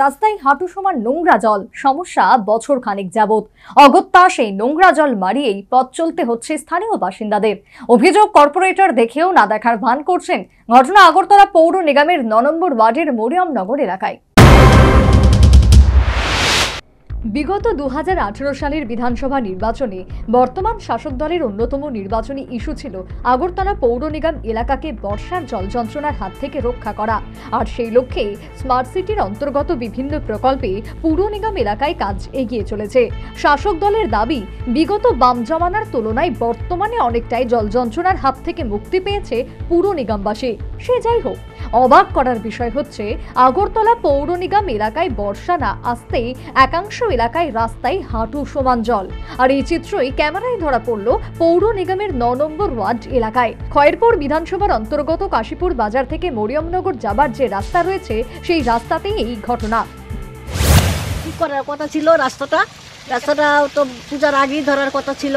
রাস্তায় হাঁটু সমান নোংরা জল, সমস্যা বছর খানেক যাবত। অগত্যা সেই নোংরা জল মারিয়েই পথ চলতে হচ্ছে স্থানীয় বাসিন্দাদের। অভিযোগ, কর্পোরেটর দেখেও না দেখার ভান করছেন। ঘটনা আগরতলা পৌর নিগমের ৯ নম্বর ওয়ার্ডের মরিয়মনগর এলাকায়। বিগত ২০১৮ সালের বিধানসভা নির্বাচনে বর্তমান শাসক দলের অন্যতম নির্বাচনী ইস্যু ছিল আগরতলা পৌর নিগম এলাকাকে বর্ষার জল যন্ত্রণার হাত থেকে রক্ষা করা। আর সেই লক্ষ্যে স্মার্ট সিটির অন্তর্গত বিভিন্ন প্রকল্পে পৌর নিগম এলাকায় কাজ এগিয়ে চলেছে। শাসক দলের দাবি, বিগত বাম জমানার তুলনায় বর্তমানে অনেকটাই জল যন্ত্রণার হাত থেকে মুক্তি পেয়েছে পৌর নিগমবাসী। সে যাই হোক, অবাক করার বিষয় হচ্ছে আগরতলা পৌর নিগম এলাকায় বর্ষা না আসতেই একাংশ এলাকায় রাস্তায় হাঁটু সমান জল। আর এই চিত্রই ক্যামেরায় ধরা পড়ল পৌর নিগমের ৯ নম্বর ওয়ার্ড এলাকায়। খয়েরপুর বিধানসভার অন্তর্গত কাশীপুর বাজার থেকে মরিয়মনগর যাবার যে রাস্তা রয়েছে, সেই রাস্তাতেই এই ঘটনা। কি করার কথা ছিল, রাস্তাটা তো পূজার আগেই ধরার কথা ছিল।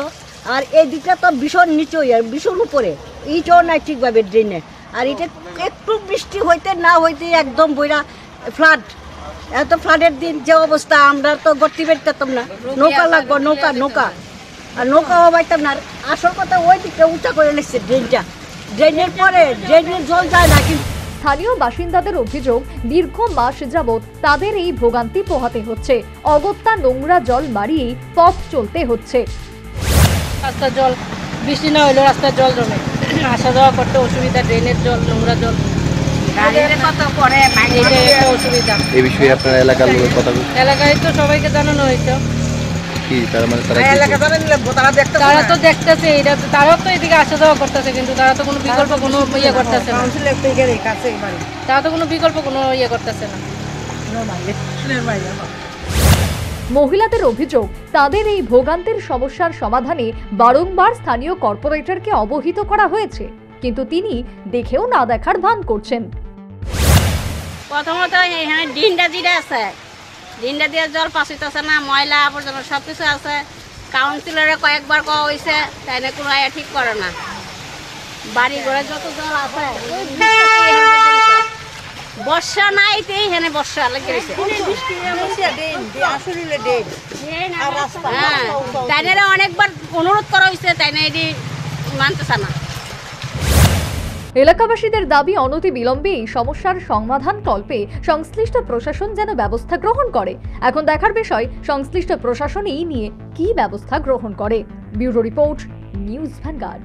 আর এই দিকটা তো ভীষণ নিচু, ভীষণ উপরে, এইটাও নাই ঠিকভাবে ড্রেনে। আর এটা একটু বৃষ্টি হইতে না হইতে একদম বইরা ফ্লাড। এত ফ্লাডের দিন যে অবস্থা, আমরা তো গর্তি বেরতাম না, নৌকা লাগবো, নৌকা আর নৌকাও পাইতাম না। আসল কথা ওই দিকটা উঁচা করে নিচ্ছে ড্রেনটা, ড্রেনের পরে ড্রেনের জল যায় না। কিন্তু স্থানীয় বাসিন্দাদের অভিযোগ, দীর্ঘ মাস যাবৎ তাদের এই ভোগান্তি পোহাতে হচ্ছে। অগত্যা নোংরা জল মারিয়েই পথ চলতে হচ্ছে। রাস্তার জল, বৃষ্টি না হইলেও রাস্তার জল জমে, আসা যাওয়া করতে অসুবিধা। ড্রেনের জল, নোংরা জল, অসুবিধা। এই বিষয়ে আপনার এলাকার লোকের কথা এলাকায় তো সবাইকে জানানো হয়েছে। কি তার মানে তারা তো দেখতেছে, এটা তারাও তো এদিকে আসা যাওয়া করতেছে, কিন্তু তারা তো কোনো বিকল্প কোনো ইয়ে করতেছে না। তারা তো কোনো বিকল্প কোনো ইয়ে করতেছে না। মহিলাদের অভিযোগ, তাদের এই ভোগান্তির সমস্যার সমাধানে বারংবার স্থানীয় কর্পোরেটরকে অবহিত করা হয়েছে, কিন্তু তিনি দেখেও না দেখার ভান করছেন। প্রথমত এখানে ডিন্ডা জিরা আছে, ডিন্ডা দিয়ে জল পাশিতেছে না, ময়লা আবর্জনা সব কিছু আছে। কাউন্সিলরে কয়েকবার কওয়া হয়েছে, তাই না কোনো ঠিক করে না। বাড়ি ঘরে যত জল আছে, বর্ষা নাই এখানে বর্ষা লেগে গেছে। হ্যাঁ, তাই না অনেকবার অনুরোধ করা হয়েছে, তাই না এটি মানতেছে না। এলাকাবাসীদের দাবি, অনতি বিলম্বে এই সমস্যার সমাধান কল্পে সংশ্লিষ্ট প্রশাসন যেন ব্যবস্থা গ্রহণ করে। এখন দেখার বিষয়, সংশ্লিষ্ট প্রশাসন এই নিয়ে কি ব্যবস্থা গ্রহণ করে। Bureau report, news vanguard.